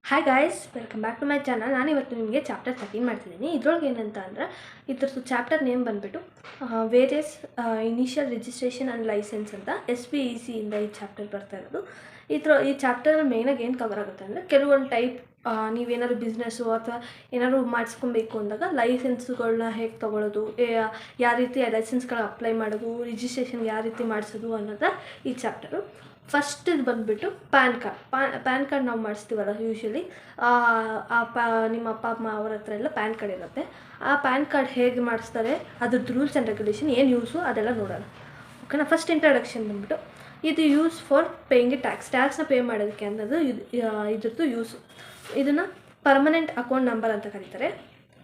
Hi guys, welcome back to my channel. ನಾನು ಇವತ್ತು ನಿಮಗೆ ಚಾಪ್ಟರ್ 13 ಮಾಡ್ತಿದ್ದೀನಿ. ಇದ್ರೊಳಗೆ ಏನಂತ ಅಂದರೆ ಇದ್ರದ್ದು ಚಾಪ್ಟರ್ ನೇಮ್ ಬಂದುಬಿಟ್ಟು various initial registration and licence ಅಂತ SBEC ಇಂದ ಈ ಚಾಪ್ಟರ್ ಬರ್ತಾ ಇರೋದು. ಈ ಚಾಪ್ಟರಲ್ಲಿ ಮೇಯ್ನಾಗಿ ಏನು ಕವರ್ ಆಗುತ್ತೆ ಅಂದರೆ ಕೆಲವೊಂದು ಟೈಪ್ ನೀವೇನಾದ್ರು ಬಿಸ್ನೆಸ್ಸು ಅಥವಾ ಏನಾದ್ರು ಮಾಡಿಸ್ಕೊಬೇಕು ಅಂದಾಗ ಲೈಸೆನ್ಸ್ಗಳನ್ನ ಹೇಗೆ ತೊಗೊಳ್ಳೋದು, ಯಾವ ರೀತಿ ಲೈಸೆನ್ಸ್ಗಳು ಅಪ್ಲೈ ಮಾಡೋದು, ರಿಜಿಸ್ಟ್ರೇಷನ್ ಯಾವ ರೀತಿ ಮಾಡಿಸೋದು ಅನ್ನೋದು ಈ ಚಾಪ್ಟರು. ಫಸ್ಟ್ ಇದು ಬಂದುಬಿಟ್ಟು ಪ್ಯಾನ್ ಕಾರ್ಡ್ ನಾವು ಮಾಡಿಸ್ತೀವಲ್ಲ ಯೂಶ್ವಲಿ ನಿಮ್ಮ ಅಪ್ಪ ಅಮ್ಮ ಅವ್ರ ಹತ್ರ ಎಲ್ಲ ಪ್ಯಾನ್ ಕಾರ್ಡ್ ಇರುತ್ತೆ. ಆ ಪ್ಯಾನ್ ಕಾರ್ಡ್ ಹೇಗೆ ಮಾಡಿಸ್ತಾರೆ, ಅದ್ರದ್ದು ರೂಲ್ಸ್ ಆ್ಯಂಡ್ ರೆಗ್ಯುಲೇಷನ್ ಏನು ಯೂಸು ಅದೆಲ್ಲ ನೋಡೋಣ. ಓಕೆನಾ. ಫಸ್ಟ್ ಇಂಟ್ರಡಕ್ಷನ್ ಬಂದುಬಿಟ್ಟು ಇದು ಯೂಸ್ ಫಾರ್ ಪೇಯಿಂಗ್ ಟ್ಯಾಕ್ಸ್ನ ಪೇ ಮಾಡೋದಕ್ಕೆ ಅನ್ನೋದು ಇದ್ರದ್ದು ಯೂಸು. ಇದನ್ನು ಪರ್ಮನೆಂಟ್ ಅಕೌಂಟ್ ನಂಬರ್ ಅಂತ ಕರೀತಾರೆ.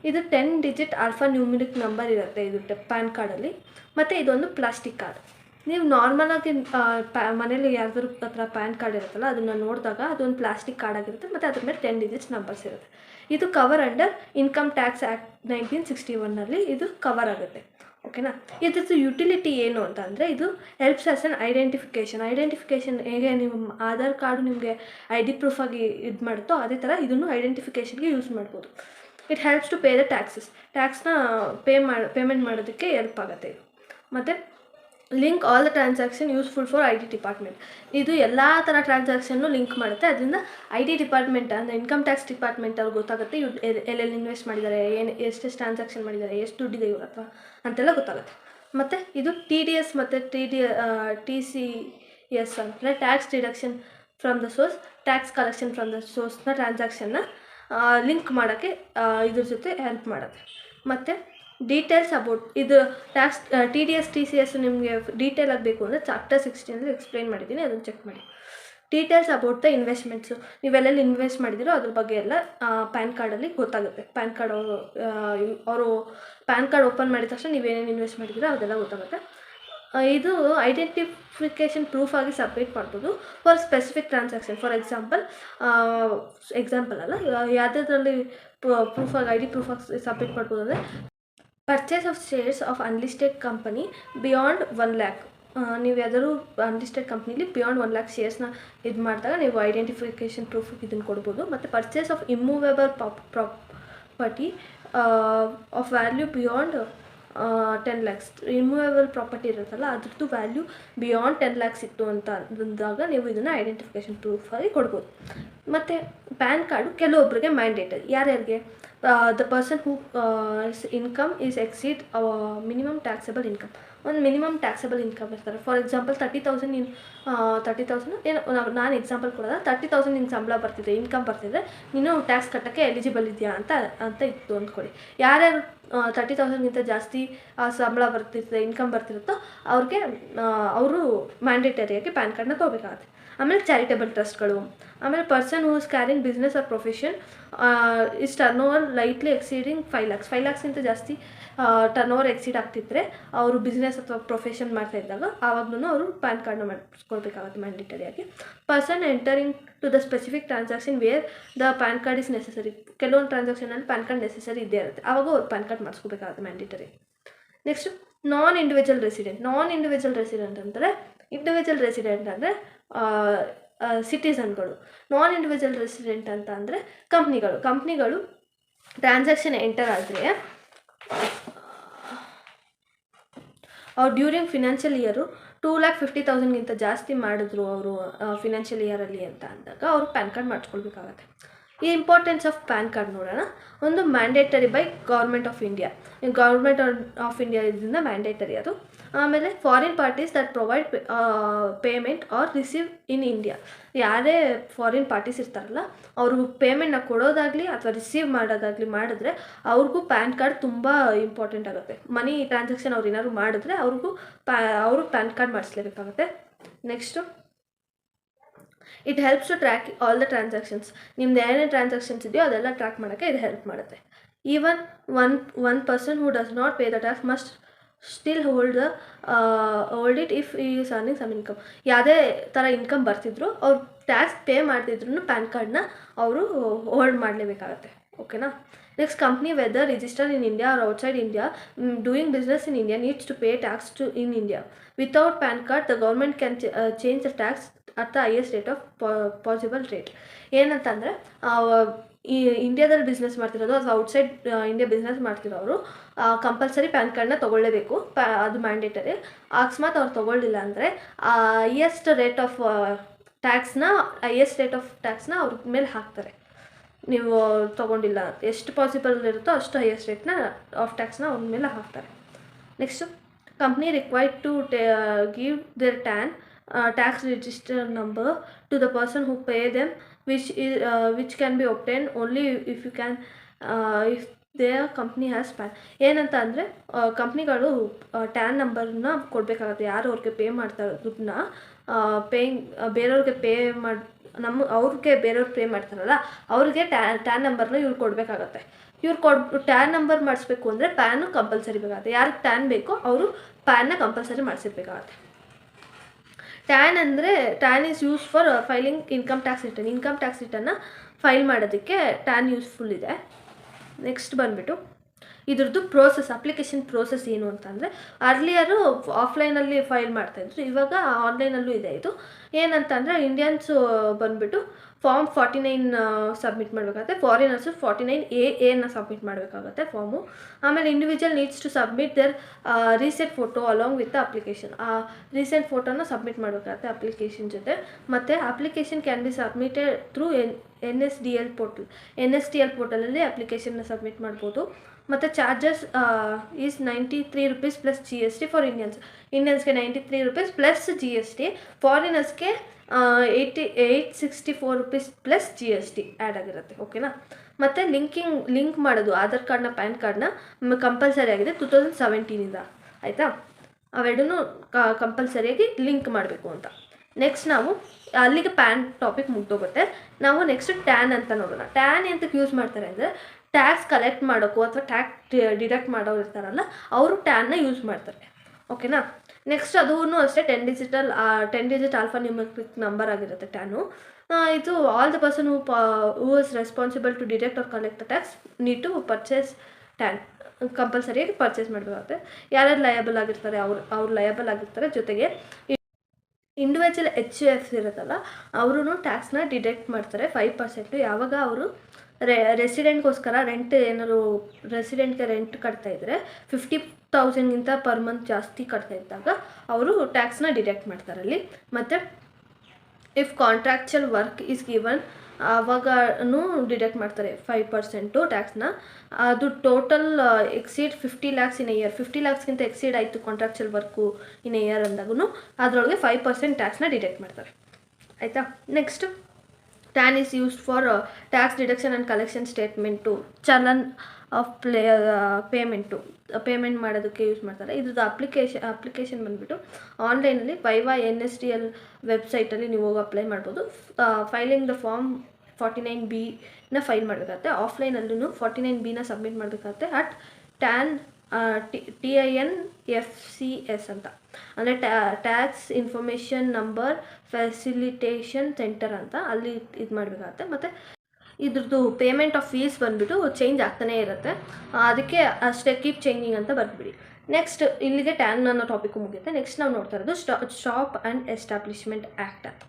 ಇದು 10 ಡಿಜಿಟ್ ಆಲ್ಫಾ ನ್ಯೂಮಿರಿಕ್ ನಂಬರ್ ಇರುತ್ತೆ ಇದು ಪ್ಯಾನ್ ಕಾರ್ಡಲ್ಲಿ. ಮತ್ತು ಇದೊಂದು ಪ್ಲಾಸ್ಟಿಕ್ ಕಾರ್ಡ್. ನೀವು ನಾರ್ಮಲಾಗಿ ಮನೇಲಿ ಯಾರ್ದಾರು ಹತ್ರ ಪ್ಯಾನ್ ಕಾರ್ಡ್ ಇರುತ್ತಲ್ಲ ಅದನ್ನು ನೋಡಿದಾಗ ಅದೊಂದು ಪ್ಲಾಸ್ಟಿಕ್ ಕಾರ್ಡ್ ಆಗಿರುತ್ತೆ ಮತ್ತು ಅದ್ರ ಮೇಲೆ 10 ಡಿಜಿಟ್ಸ್ ನಂಬರ್ಸ್ ಇರುತ್ತೆ. ಇದು cover under income tax act 1961 ಇದು ಕವರ್ ಆಗುತ್ತೆ. ಓಕೆನಾ. ಇದ್ರದ್ದು ಯುಟಿಲಿಟಿ ಏನು ಅಂತ ಅಂದರೆ ಇದು ಹೆಲ್ಪ್ಸ್ ಆಸ್ ಅನ್ ಐಡೆಂಟಿಫಿಕೇಷನ್ ಹೇಗೆ ನೀವು ಆಧಾರ್ ಕಾರ್ಡು ನಿಮಗೆ ID ಪ್ರೂಫ್ ಆಗಿ ಇದು ಮಾಡುತ್ತೋ ಅದೇ ಥರ ಇದನ್ನು ಐಡೆಂಟಿಫಿಕೇಷನ್ಗೆ ಯೂಸ್ ಮಾಡ್ಬೋದು. It helps to pay the ಟ್ಯಾಕ್ಸ್ನ ಪೇಮೆಂಟ್ ಮಾಡೋದಕ್ಕೆ ಹೆಲ್ಪ್ ಆಗುತ್ತೆ ಇದು. ಮತ್ತು link all the transaction useful for IT department. ಇದು ಎಲ್ಲ ಥರ ಟ್ರಾನ್ಸಾಕ್ಷನ್ನು ಲಿಂಕ್ ಮಾಡುತ್ತೆ. ಅದರಿಂದ IT ಡಿಪಾರ್ಟ್ಮೆಂಟ್ ಅಂದರೆ ಇನ್ಕಮ್ ಟ್ಯಾಕ್ಸ್ ಡಿಪಾರ್ಟ್ಮೆಂಟ್ ಅವ್ರಿಗೆ ಗೊತ್ತಾಗುತ್ತೆ ಎಲ್ಲೆಲ್ಲಿ ಇನ್ವೆಸ್ಟ್ ಮಾಡಿದ್ದಾರೆ, ಎಷ್ಟೆಷ್ಟು ಟ್ರಾನ್ಸಾಕ್ಷನ್ ಮಾಡಿದ್ದಾರೆ, ಎಷ್ಟು ದುಡ್ಡಿದೆ ಇವ್ರ ಹತ್ರ ಅಂತೆಲ್ಲ ಗೊತ್ತಾಗುತ್ತೆ. ಮತ್ತು ಇದು TDS ಮತ್ತು TCS ಅಂದರೆ tax deduction from the source, tax collection from the ಸೋರ್ಸ್ನ ಟ್ರಾನ್ಸಾಕ್ಷನ್ನ ಲಿಂಕ್ ಮಾಡೋಕ್ಕೆ ಇದ್ರ ಜೊತೆ ಹೆಲ್ಪ್ ಮಾಡುತ್ತೆ. ಮತ್ತು ಡೀಟೇಲ್ಸ್ ಅಬೌಟ್ ಇದು ಟ್ಯಾಕ್ಸ್ TDS TCS ನಿಮಗೆ ಡೀಟೇಲ್ ಆಗಬೇಕು ಅಂದರೆ ಚಾಪ್ಟರ್ 16 ಎಕ್ಸ್ಪ್ಲೈನ್ ಮಾಡಿದ್ದೀನಿ, ಅದನ್ನು ಚೆಕ್ ಮಾಡಿ. ಡೀಟೇಲ್ಸ್ ಅಬೌಟ್ ದ ಇನ್ವೆಸ್ಟ್ಮೆಂಟ್ಸು, ನೀವೆಲ್ಲೆಲ್ಲಿ ಇನ್ವೆಸ್ಟ್ ಮಾಡಿದಿರೋ ಅದ್ರ ಬಗ್ಗೆ ಎಲ್ಲ ಪ್ಯಾನ್ ಕಾರ್ಡಲ್ಲಿ ಗೊತ್ತಾಗುತ್ತೆ. ಪ್ಯಾನ್ ಕಾರ್ಡ್ ಅವರು ಪ್ಯಾನ್ ಕಾರ್ಡ್ ಓಪನ್ ಮಾಡಿದ ತಕ್ಷಣ ನೀವೇನೇನು ಇನ್ವೆಸ್ಟ್ ಮಾಡಿದಿರೋ ಅದೆಲ್ಲ ಗೊತ್ತಾಗುತ್ತೆ. ಇದು ಐಡೆಂಟಿಫಿಕೇಷನ್ ಪ್ರೂಫ್ ಆಗಿ ಸಬ್ಮಿಟ್ ಮಾಡ್ಬೋದು for specific transaction. For example ಅಲ್ಲ, ಯಾವುದ್ರಲ್ಲಿ ಪ್ರೂಫ್ ಆಗಿ ID ಪ್ರೂಫ್ ಆಗಿ ಸಬ್ಮಿಟ್ ಮಾಡ್ಬೋದು ಅಂದರೆ purchase of shares of unlisted company beyond 1 lakh. ನೀವು ಯಾವ್ದಾದ್ರು ಅನ್ಲಿಸ್ಟೆಡ್ ಕಂಪ್ನಿಲಿ ಬಿಯಾಂಡ್ 1 lakh ಶೇರ್ಸ್ನ ಇದು ಮಾಡಿದಾಗ ನೀವು ಐಡೆಂಟಿಫಿಕೇಷನ್ ಪ್ರೂಫ್ ಇದನ್ನು ಕೊಡ್ಬೋದು. ಮತ್ತು purchase of immovable property of value beyond 10 lakhs. Immovable property ಇರುತ್ತಲ್ಲ ಅದ್ರದ್ದು ವ್ಯಾಲ್ಯೂ ಬಿಯಾಂಡ್ 10 lakhs ಇತ್ತು ಅಂತ ಅಂದಾಗ ನೀವು ಇದನ್ನು ಐಡೆಂಟಿಫಿಕೇಷನ್ ಪ್ರೂಫ್ ಆಗಿ ಕೊಡ್ಬೋದು. ಮತ್ತು ಪ್ಯಾನ್ ಕಾರ್ಡು ಕೆಲವೊಬ್ಬರಿಗೆ ಮ್ಯಾಂಡೇಟರಿ. ಯಾರ್ಯಾರಿಗೆ? The person who income is exceed minimum taxable income. ಒಂದು ಮಿನಿಮಮ್ ಟ್ಯಾಕ್ಸಬಲ್ ಇನ್ಕಮ್ ಇರ್ತಾರೆ. ಫಾರ್ ಎಕ್ಸಾಂಪಲ್ 30,000 ಏನು ನಾನು ಎಕ್ಸಾಂಪಲ್ ಕೊಡೋದ 30,000 ನಿಂಗೆ ಸಂಬಳ ಬರ್ತಿದೆ, ಇನ್ಕಮ್ ಬರ್ತಿದ್ರೆ ನೀನು ಟ್ಯಾಕ್ಸ್ ಕಟ್ಟೋಕ್ಕೆ ಎಲಿಜಿಬಲ್ ಇದೆಯಾ ಅಂತ ಇತ್ತು ಅಂದ್ಕೊಳ್ಳಿ. ಯಾರ್ಯಾರು 30,000ಗಿಂತ ಜಾಸ್ತಿ ಸಂಬಳ ಬರ್ತಿರ್ತದೆ, ಇನ್ಕಮ್ ಬರ್ತಿರುತ್ತೋ ಅವರು ಮ್ಯಾಂಡೇಟರಿಯಾಗಿ ಪ್ಯಾನ್ ಕಾರ್ಡ್ನ ತೊಗೋಬೇಕಾಗುತ್ತೆ. ಆಮೇಲೆ ಚಾರಿಟೇಬಲ್ ಟ್ರಸ್ಟ್ಗಳು, ಆಮೇಲೆ person who is carrying business or profession is turnover lightly exceeding 5 lakhs. 5 lakhsಗಿಂತ ಜಾಸ್ತಿ ಟರ್ನ್ ಓವರ್ ಎಕ್ಸೀಡ್ ಆಗ್ತಿದ್ರೆ ಅವರು ಬಿಸ್ನೆಸ್ ಅಥವಾ ಪ್ರೊಫೆಷನ್ ಮಾಡ್ತಾ ಇದ್ದಾಗ ಆವಾಗ್ಲೂ ಅವರು ಪ್ಯಾನ್ ಕಾರ್ಡ್ನ ಮಾಡಿಸ್ಕೊಳ್ಬೇಕಾಗುತ್ತೆ ಮ್ಯಾಂಡೇಟರಿಯಾಗಿ. Person entering to the specific transaction where the PAN card is necessary. ಕೆಲವೊಂದು ಟ್ರಾನ್ಸಾಕ್ಷನಲ್ಲಿ ಪ್ಯಾನ್ ಕಾರ್ಡ್ ನೆಸೆಸರಿ ಇದ್ದೇ ಇರುತ್ತೆ, ಆವಾಗ ಅವ್ರು ಪ್ಯಾನ್ ಕಾರ್ಡ್ ಮಾಡಿಸ್ಕೋಬೇಕಾಗುತ್ತೆ mandatory. Next non individual resident ಅಂದರೆ ಇಂಡಿವಿಜುವಲ್ ರೆಸಿಡೆಂಟ್ ಅಂದರೆ ಸಿಟಿಸನ್ಗಳು. ನಾನ್ ಇಂಡಿವಿಜುವಲ್ ರೆಸಿಡೆಂಟ್ ಅಂತ ಅಂದರೆ ಕಂಪ್ನಿಗಳು ಟ್ರಾನ್ಸಾಕ್ಷನ್ ಎಂಟರ್ ಆದರೆ ಅವ್ರು ಡ್ಯೂರಿಂಗ್ ಫಿನಾನ್ಷಿಯಲ್ ಇಯರು 2,50,000ಗಿಂತ ಜಾಸ್ತಿ ಮಾಡಿದ್ರು ಅವರು ಫಿನಾನ್ಷಿಯಲ್ ಇಯರಲ್ಲಿ ಅಂತ ಅಂದಾಗ ಅವರು ಪ್ಯಾನ್ ಕಾರ್ಡ್ ಮಾಡಿಸ್ಕೊಳ್ಬೇಕಾಗತ್ತೆ. ಈ ಇಂಪಾರ್ಟೆನ್ಸ್ ಆಫ್ ಪ್ಯಾನ್ ಕಾರ್ಡ್ ನೋಡೋಣ. ಒಂದು mandatory by government of India ಇದರಿಂದ ಮ್ಯಾಂಡೇಟರಿ ಅದು. ಆಮೇಲೆ foreign parties that provide payment or receive in India. ಯಾರೇ ಫಾರಿನ್ ಪಾರ್ಟೀಸ್ ಇರ್ತಾರಲ್ಲ ಅವ್ರಿಗೂ ಪೇಮೆಂಟ್ನ ಕೊಡೋದಾಗಲಿ ಅಥವಾ ರಿಸೀವ್ ಮಾಡೋದಾಗಲಿ ಮಾಡಿದ್ರೆ ಅವ್ರಿಗೂ ಪ್ಯಾನ್ ಕಾರ್ಡ್ ತುಂಬ ಇಂಪಾರ್ಟೆಂಟ್ ಆಗುತ್ತೆ. ಮನಿ ಟ್ರಾನ್ಸಾಕ್ಷನ್ ಅವ್ರು ಏನಾದ್ರು ಮಾಡಿದ್ರೆ ಅವರು ಪ್ಯಾನ್ ಕಾರ್ಡ್ ಮಾಡಿಸ್ಲೇಬೇಕಾಗುತ್ತೆ. Next it helps to track all the transactions. ನಿಮ್ದು ಏನೇನು ಟ್ರಾನ್ಸಾಕ್ಷನ್ಸ್ ಇದೆಯೋ ಅದೆಲ್ಲ ಟ್ರ್ಯಾಕ್ ಮಾಡೋಕ್ಕೆ ಇದು ಹೆಲ್ಪ್ ಮಾಡುತ್ತೆ. Even one person who does not pay the tax must still hold it if is earning some income. ಯಾವುದೇ ಥರ ಇನ್ಕಮ್ ಬರ್ತಿದ್ರು ಅವ್ರು ಟ್ಯಾಕ್ಸ್ ಪೇ ಮಾಡ್ತಿದ್ರು ಪ್ಯಾನ್ ಕಾರ್ಡ್ನ ಅವರು ಹೋಲ್ಡ್ ಮಾಡಲೇಬೇಕಾಗತ್ತೆ. ಓಕೆನಾ. Next company whether register in India or outside India doing business in India needs to pay tax in India. Without PAN card the government can change the tax at the highest rate of possible rate. ಏನಂತಂದರೆ ಈ ಇಂಡಿಯಾದಲ್ಲಿ business ಮಾಡ್ತಿರೋದು ಅಥವಾ outside India business ಮಾಡ್ತಿರೋರು compulsory PAN ಕಾರ್ಡ್ನ ತೊಗೊಳ್ಳೇಬೇಕು. ಅದು mandatory. ಅಕಸ್ಮಾತ್ ಅವ್ರು ತೊಗೊಳ್ಳಿಲ್ಲ ಅಂದರೆ ಹೈಯೆಸ್ಟ್ ರೇಟ್ ಆಫ್ ಟ್ಯಾಕ್ಸ್ನ ಅವ್ರ ಮೇಲೆ ಹಾಕ್ತಾರೆ. ನೀವು ತೊಗೊಂಡಿಲ್ಲ ಎಷ್ಟು ಪಾಸಿಬಲ್ ಇರುತ್ತೋ ಅಷ್ಟು ಹೈಯೆಸ್ಟ್ ರೇಟ್ನ ಆಫ್ ಟ್ಯಾಕ್ಸ್ನ ಅವ್ರ ಮೇಲೆ ಹಾಕ್ತಾರೆ. Next, company required to give their tax register number to the person who pay them which can be obtain only if their company has PAN. ಏನಂತ ಅಂದರೆ ಕಂಪ್ನಿಗಳು ಟ್ಯಾನ್ ನಂಬರ್ನ ಕೊಡಬೇಕಾಗುತ್ತೆ. ಯಾರು ಅವ್ರಿಗೆ ಪೇ ಮಾಡ್ತಾರೆ ದುಡ್ಡನ್ನ ಬೇರೆಯವ್ರಿಗೆ ಪೇ ಮಾಡಿ ಅವ್ರಿಗೆ ಬೇರೆಯವ್ರು ಪೇ ಮಾಡ್ತಾರಲ್ಲ ಅವ್ರಿಗೆ ಟ್ಯಾನ್ ನಂಬರ್ನ ಇವ್ರು ಕೊಡಬೇಕಾಗತ್ತೆ. ಟ್ಯಾನ್ ನಂಬರ್ ಮಾಡಿಸ್ಬೇಕು ಅಂದರೆ ಪ್ಯಾನು ಕಂಪಲ್ಸರಿ ಬೇಕಾಗುತ್ತೆ. ಯಾರಿಗೆ ಟ್ಯಾನ್ ಬೇಕೋ ಅವರು ಪ್ಯಾನ್ನ ಕಂಪಲ್ಸರಿ ಮಾಡಿಸಿರ್ಬೇಕಾಗತ್ತೆ. TAN is use for filing income tax ರಿಟರ್ನ್ನ ಫೈಲ್ ಮಾಡೋದಕ್ಕೆ ಟ್ಯಾನ್ ಯೂಸ್ಫುಲ್ ಇದೆ. ನೆಕ್ಸ್ಟ್ ಬಂದುಬಿಟ್ಟು ಇದ್ರದ್ದು ಅಪ್ಲಿಕೇಶನ್ ಪ್ರೋಸೆಸ್ ಏನು ಅಂತಂದರೆ, ಅರ್ಲಿಯರು ಆಫ್ಲೈನಲ್ಲಿ ಫೈಲ್ ಮಾಡ್ತಾಯಿದ್ರು, ಇವಾಗ ಆನ್ಲೈನಲ್ಲೂ ಇದೆ. ಇದು ಏನಂತಂದರೆ ಇಂಡಿಯನ್ಸು ಬಂದುಬಿಟ್ಟು ಫಾರ್ಮ್ 49 ಸಬ್ಮಿಟ್ ಮಾಡಬೇಕಾಗುತ್ತೆ. ಫಾರಿನರ್ಸು 49A ಸಬ್ಮಿಟ್ ಮಾಡಬೇಕಾಗುತ್ತೆ ಫಾರ್ಮು. ಆಮೇಲೆ individual needs to submit their recent photo along with application. ಆ ರೀಸೆಂಟ್ ಫೋಟೋನ ಸಬ್ಮಿಟ್ ಮಾಡಬೇಕಾಗುತ್ತೆ ಅಪ್ಲಿಕೇಶನ್ ಜೊತೆ. ಮತ್ತು application can be submitted through NSDL ಪೋರ್ಟಲಲ್ಲಿ ಅಪ್ಲಿಕೇಶನ್ನ ಸಬ್ಮಿಟ್ ಮಾಡ್ಬೋದು. ಮತ್ತು charges is 93 rupees plus GST for ಇಂಡಿಯನ್ಸ್ಗೆ 93 rupees ಪ್ಲಸ್ GST. ಫಾರಿನರ್ಸ್ಗೆ 864 rupees ಪ್ಲಸ್ GST ಆ್ಯಡ್ ಆಗಿರುತ್ತೆ. ಓಕೆನಾ. ಮತ್ತು ಲಿಂಕ್ ಮಾಡೋದು ಆಧಾರ್ ಕಾರ್ಡ್ನ ಪ್ಯಾನ್ ಕಾರ್ಡ್ನ ಕಂಪಲ್ಸರಿ ಆಗಿದೆ 2017ಇಂದ. ಆಯಿತಾ, ಅವೆರಡೂ ಕಂಪಲ್ಸರಿಯಾಗಿ ಲಿಂಕ್ ಮಾಡಬೇಕು ಅಂತ. ನೆಕ್ಸ್ಟ್ ನಾವು ಅಲ್ಲಿಗೆ ಪ್ಯಾನ್ ಟಾಪಿಕ್ ಮುಗ್ದೋಗುತ್ತೆ. ನಾವು ನೆಕ್ಸ್ಟ್ ಟ್ಯಾನ್ ಅಂತ ನೋಡೋಣ. ಟ್ಯಾನ್ ಎಂತಕ್ಕೆ ಯೂಸ್ ಮಾಡ್ತಾರೆ ಅಂದರೆ, ಟ್ಯಾಕ್ಸ್ ಕಲೆಕ್ಟ್ ಮಾಡೋಕ್ಕೂ ಅಥವಾ ಟ್ಯಾಕ್ಸ್ ಡಿಡಕ್ಟ್ ಮಾಡೋರು ಇರ್ತಾರಲ್ಲ ಅವರು ಟ್ಯಾನ್ನ ಯೂಸ್ ಮಾಡ್ತಾರೆ. ಓಕೆನಾ. ನೆಕ್ಸ್ಟ್ ಅದೂ ಅಷ್ಟೇ 10 digit ಆಲ್ಫಾ ನ್ಯೂಮರಿಕ್ ನಂಬರ್ ಆಗಿರುತ್ತೆ ಟ್ಯಾನು. ಇದು all the person who is responsible to deduct or collect the tax need to purchase TAN. ಕಂಪಲ್ಸರಿಯಾಗಿ ಪರ್ಚೇಸ್ ಮಾಡಬೇಕಾಗುತ್ತೆ. ಯಾರ್ಯಾರು ಲಯಬಲ್ ಆಗಿರ್ತಾರೆ ಅವ್ರು ಲಯಬಲ್ ಆಗಿರ್ತಾರೆ. ಜೊತೆಗೆ ಇಂಡಿವಿಜುವಲ್ HUFs ಇರುತ್ತಲ್ಲ ಅವರು ಟ್ಯಾಕ್ಸ್ನ ಡಿಡಕ್ಟ್ ಮಾಡ್ತಾರೆ 5%. ಯಾವಾಗ ಅವರು ರೆಸಿಡೆಂಟ್ಗೋಸ್ಕರ ರೆಸಿಡೆಂಟ್ಗೆ ರೆಂಟ್ ಕಟ್ತಾಯಿದ್ರೆ 50,000ಗಿಂತ ಪರ್ ಮಂತ್ ಜಾಸ್ತಿ ಕಟ್ತಾ ಇದ್ದಾಗ ಅವರು ಟ್ಯಾಕ್ಸ್ನ ಡಿಡಕ್ಟ್ ಮಾಡ್ತಾರಲ್ಲಿ. ಮತ್ತು if contractual work is given ಆವಾಗೂ ಡಿಡಕ್ಟ್ ಮಾಡ್ತಾರೆ 5% ಟ್ಯಾಕ್ಸ್ನ. ಅದು total exceed 50 lakhs in a year. 50 lakhsಗಿಂತ ಎಕ್ಸೀಡ್ ಆಯಿತು contractual work in a year ಅಂದಾಗೂ ಅದರೊಳಗೆ 5% ಟ್ಯಾಕ್ಸ್ನ ಡಿಡಕ್ಟ್ ಮಾಡ್ತಾರೆ. ಆಯಿತಾ. Next, TAN is used for tax deduction and collection statement, challan of payment ಮಾಡೋದಕ್ಕೆ ಯೂಸ್ ಮಾಡ್ತಾರೆ. ಇದ್ರದ್ದು ಅಪ್ಲಿಕೇಶನ್ ಬಂದುಬಿಟ್ಟು ಆನ್ಲೈನಲ್ಲಿ ವೈವಾ NSDL ವೆಬ್ಸೈಟಲ್ಲಿ ನೀವು ಹೋಗಿ ಅಪ್ಲೈ ಮಾಡ್ಬೋದು. Filing the form 49B file ಮಾಡಬೇಕಾಗುತ್ತೆ. ಆಫ್ಲೈನಲ್ಲೂ 49B ಸಬ್ಮಿಟ್ ಮಾಡಬೇಕಾಗುತ್ತೆ ಅಟ್ TINFCS ಅಂತ, ಅಂದರೆ tax information number facilitation centre ಅಂತ, ಅಲ್ಲಿ ಇದು ಮಾಡಬೇಕಾಗತ್ತೆ. ಮತ್ತು ಇದ್ರದ್ದು ಪೇಮೆಂಟ್ ಆಫ್ ಫೀಸ್ ಬಂದುಬಿಟ್ಟು ಚೇಂಜ್ ಆಗ್ತಾನೇ ಇರುತ್ತೆ. ಅದಕ್ಕೆ ಅಷ್ಟೇ ಕೀಪ್ ಚೇಂಜಿಂಗ್ ಅಂತ ಬರ್ಬಿಡಿ. ನೆಕ್ಸ್ಟ್ ಇಲ್ಲಿಗೆ ಟ್ಯಾನ್ ಅನ್ನೋ ಟಾಪಿಕ್ ಮುಗಿಯುತ್ತೆ. ನೆಕ್ಸ್ಟ್ ನಾವು ನೋಡ್ತಾ ಇರೋದು ಶಾಪ್ ಆ್ಯಂಡ್ ಎಸ್ಟಾಬ್ಲಿಷ್ಮೆಂಟ್ ಆ್ಯಕ್ಟ್ ಅಂತ.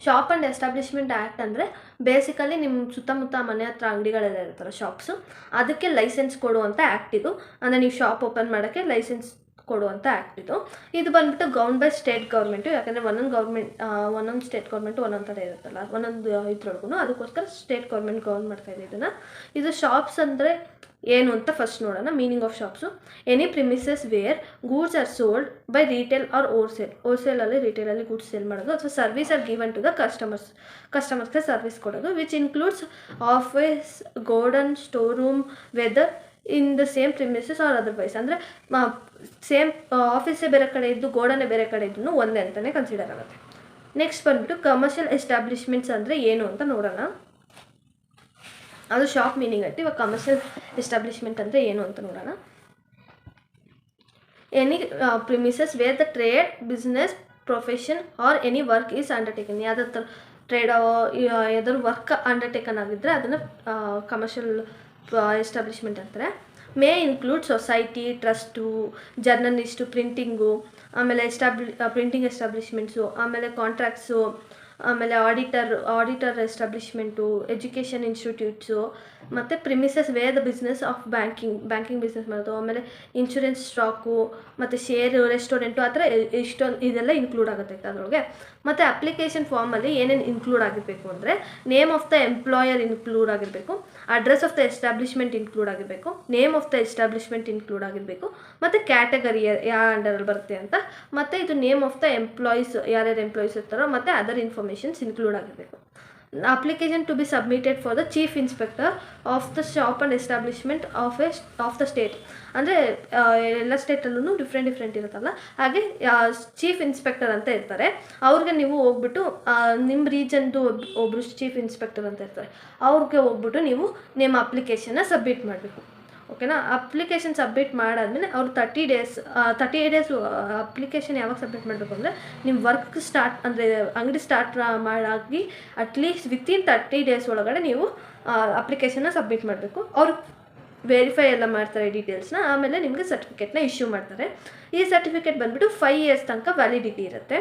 ಶಾಪ್ ಆ್ಯಂಡ್ ಎಸ್ಟಾಬ್ಲಿಷ್ಮೆಂಟ್ ಆ್ಯಕ್ಟ್ ಅಂದರೆ ಬೇಸಿಕಲಿ ನಿಮ್ಮ ಸುತ್ತಮುತ್ತ ಮನೆ ಹತ್ರ ಅಂಗಡಿಗಳೆಲ್ಲ ಇರ್ತಾರೆ ಶಾಪ್ಸು, ಅದಕ್ಕೆ ಲೈಸೆನ್ಸ್ ಕೊಡುವಂಥ ಆ್ಯಕ್ಟ್ ಇದು. ಅಂದರೆ ನೀವು ಶಾಪ್ ಓಪನ್ ಮಾಡೋಕ್ಕೆ ಲೈಸೆನ್ಸ್ ಕೊಡುವಂಥ ಆ್ಯಕ್ಟ್ ಇದು. ಇದು ಬಂದುಬಿಟ್ಟು ಗೌರ್ನ್ ಬೈ ಸ್ಟೇಟ್ ಗೌರ್ಮೆಂಟು. ಯಾಕಂದರೆ ಒಂದೊಂದು ಸ್ಟೇಟ್ ಗೌರ್ಮೆಂಟು ಒಂದೊಂದು ಥರ ಇರುತ್ತಲ್ಲ, ಒಂದೊಂದು ಇದ್ರೊಳಗೂ ಅದಕ್ಕೋಸ್ಕರ ಸ್ಟೇಟ್ ಗೌರ್ಮೆಂಟ್ ಮಾಡ್ತಾಯಿದೆ ಇದನ್ನು. ಇದು ಶಾಪ್ಸ್ ಅಂದರೆ ಏನು ಅಂತ ಫಸ್ಟ್ ನೋಡೋಣ. Meaning of shops: any premises where goods are sold by retail or ಹೋಲ್ಸೇಲಲ್ಲಿ ರಿಟೇಲಲ್ಲಿ ಗೂಡ್ಸ್ ಸೇಲ್ ಮಾಡೋದು, ಅಥವಾ service are given to the ಕಸ್ಟಮರ್ಸ್ಗೆ ಸರ್ವಿಸ್ ಕೊಡೋದು, which includes office, godown, store room, whether in the same premises or otherwise. ಅಂದರೆ same ಆಫೀಸೇ ಬೇರೆ ಕಡೆ ಇದ್ದು ಗೋಡನೇ ಬೇರೆ ಕಡೆ ಇದ್ದು ಒಂದೇ ಅಂತಲೇ ಕನ್ಸಿಡರ್ ಆಗುತ್ತೆ. ನೆಕ್ಸ್ಟ್ ಬಂದುಬಿಟ್ಟು ಕಮರ್ಷಿಯಲ್ ಎಸ್ಟಾಬ್ಲಿಷ್ಮೆಂಟ್ಸ್ ಅಂದರೆ ಏನು ಅಂತ ನೋಡೋಣ. ಅದು ಶಾಪ್ ಮೀನಿಂಗ್ ಆಯ್ತು. ಇವಾಗ ಕಮರ್ಷಿಯಲ್ ಎಸ್ಟಾಬ್ಲಿಷ್ಮೆಂಟ್ ಅಂದರೆ ಏನು ಅಂತ ನೋಡೋಣ. Any premises where the trade, business, profession or any work is undertaken. ಯಾವುದಾದ್ರು ಟ್ರೇಡ್ ಯಾವ್ದಾದ್ರು ವರ್ಕ್ ಅಂಡರ್ಟೇಕನ್ ಆಗಿದ್ದರೆ ಅದನ್ನು ಕಮರ್ಷಿಯಲ್ ಎಸ್ಟಾಬ್ಲಿಷ್ಮೆಂಟ್ ಅಂತಾರೆ. May include society, trust, journalist, printing, ಆಮೇಲೆ ಪ್ರಿಂಟಿಂಗ್ ಎಸ್ಟಾಬ್ಲಿಷ್ಮೆಂಟ್ಸು, ಆಮೇಲೆ ಕಾಂಟ್ರಾಕ್ಟ್ಸು, ಆಮೇಲೆ ಆಡಿಟರ್ ಎಸ್ಟಾಬ್ಲಿಷ್ಮೆಂಟು, ಎಜುಕೇಷನ್ ಇನ್ಸ್ಟಿಟ್ಯೂಟ್ಸು, ಮತ್ತು premises where the business of banking business ಮಾಡೋದು, ಆಮೇಲೆ ಇನ್ಶೂರೆನ್ಸ್ ಸ್ಟಾಕು, ಮತ್ತು ಶೇರು, ರೆಸ್ಟೋರೆಂಟು, ಆ ಥರ ಇಷ್ಟೊಂದು ಇದೆಲ್ಲ ಇನ್ಕ್ಲೂಡ್ ಆಗುತ್ತೆ ಅದರೊಳಗೆ. ಮತ್ತು ಅಪ್ಲಿಕೇಶನ್ ಫಾರ್ಮಲ್ಲಿ ಏನೇನು ಇನ್ಕ್ಲೂಡ್ ಆಗಿರಬೇಕು ಅಂದರೆ name of the employer include ಆಗಿರಬೇಕು, address of the establishment include ಆಗಿರಬೇಕು, name of the establishment include ಆಗಿರಬೇಕು, ಮತ್ತು ಕ್ಯಾಟಗರಿ ಯಾವ ಅಂಡರಲ್ಲಿ ಬರುತ್ತೆ ಅಂತ, ಮತ್ತು ಇದು ನೇಮ್ ಆಫ್ ದ ಎಂಪ್ಲಾಯೀಸ್ ಯಾರ್ಯಾರು ಎಂಪ್ಲಾಯೀಸ್ ಇರ್ತಾರೋ, ಮತ್ತು ಅದರ್ ಇನ್ಫಾರ್ಮೇಷನ್ಸ್ ಇನ್ಕ್ಲೂಡ್ ಆಗಿರಬೇಕು. Application to be submitted for the chief inspector of the shop and establishment of the state. ಅಂದರೆ ಎಲ್ಲ ಸ್ಟೇಟಲ್ಲೂ ಡಿಫ್ರೆಂಟ್ ಇರುತ್ತಲ್ಲ, ಹಾಗೆ ಚೀಫ್ ಇನ್ಸ್ಪೆಕ್ಟರ್ ಅಂತ ಇರ್ತಾರೆ. ಅವ್ರಿಗೆ ನೀವು ಹೋಗ್ಬಿಟ್ಟು ನಿಮ್ಮ ರೀಜನ್ದು ಒಬ್ಬರು ಚೀಫ್ ಇನ್ಸ್ಪೆಕ್ಟರ್ ಅಂತ ಇರ್ತಾರೆ, ಅವ್ರಿಗೆ ಹೋಗ್ಬಿಟ್ಟು ನೀವು ನಿಮ್ಮ ಅಪ್ಲಿಕೇಶನ್ನ ಸಬ್ಮಿಟ್ ಮಾಡಬೇಕು. ಓಕೆನಾ. ಅಪ್ಲಿಕೇಶನ್ ಸಬ್ಮಿಟ್ ಮಾಡಾದ್ಮೇಲೆ ಅವ್ರು 30 ಡೇಸ್ ಅಪ್ಲಿಕೇಶನ್ ಯಾವಾಗ ಸಬ್ಮಿಟ್ ಮಾಡಬೇಕು ಅಂದರೆ ನಿಮ್ಮ ವರ್ಕ್ ಸ್ಟಾರ್ಟ್ ಅಂದರೆ ಅಂಗಡಿ ಸ್ಟಾರ್ಟ್ ಮಾಡಾಗಿ ಅಟ್ಲೀಸ್ಟ್ ವಿತಿನ್ 30 ಡೇಸ್ ಒಳಗಡೆ ನೀವು ಅಪ್ಲಿಕೇಶನ್ನ ಸಬ್ಮಿಟ್ ಮಾಡಬೇಕು. ಅವರು ವೆರಿಫೈ ಎಲ್ಲ ಮಾಡ್ತಾರೆ ಡೀಟೇಲ್ಸ್ನ, ಆಮೇಲೆ ನಿಮಗೆ ಸರ್ಟಿಫಿಕೇಟ್ನ ಇಶ್ಯೂ ಮಾಡ್ತಾರೆ. ಈ ಸರ್ಟಿಫಿಕೇಟ್ ಬಂದುಬಿಟ್ಟು 5 ಇಯರ್ಸ್ ತನಕ ವ್ಯಾಲಿಡಿಟಿ ಇರುತ್ತೆ.